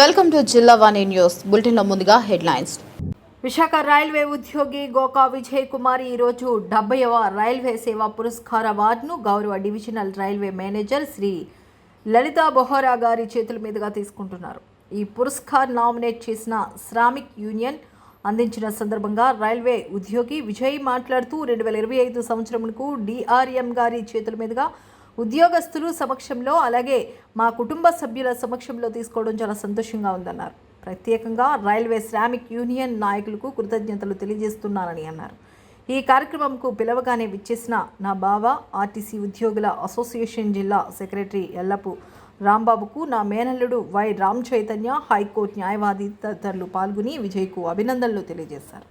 Welcome to జిల్లా వాణి news బులెటిన్లో ముందుగా హెడ్లైన్స్. విశాఖ రైల్వే ఉద్యోగి గోకా విజయ్ కుమార్ ఈరోజు 70వ రైల్వే సేవా పురస్కార్ అవార్డును గౌరవ divisional railway manager Shri Lalita Bohara గారి చేతుల మీదుగా తీసుకుంటున్నారు. ఈ పురస్కార్ నామినేట్ చేసిన శ్రామిక్ యూనియన్ అందించిన సందర్భంగా రైల్వే ఉద్యోగి విజయ్ మాట్లాడుతూ 2025 సంవత్సరంకు డిఆర్ఎం గారి చేతుల మీదుగా ఉద్యోగస్తులు సమక్షంలో అలాగే మా కుటుంబ సభ్యుల సమక్షంలో తీసుకోవడం చాలా సంతోషంగా ఉందన్నారు. ప్రత్యేకంగా రైల్వే శ్రామిక్ యూనియన్ నాయకులకు కృతజ్ఞతలు తెలియజేస్తున్నానని అన్నారు. ఈ కార్యక్రమంకు పిలవగానే విచ్చేసిన నా బావ ఆర్టీసీ ఉద్యోగుల అసోసియేషన్ జిల్లా సెక్రటరీ ఎల్లపు రాంబాబుకు, నా మేనల్లుడు వై రామ్ చైతన్య, హైకోర్టు న్యాయవాది తదితరులు పాల్గొని విజయ్కు అభినందనలు తెలియజేశారు.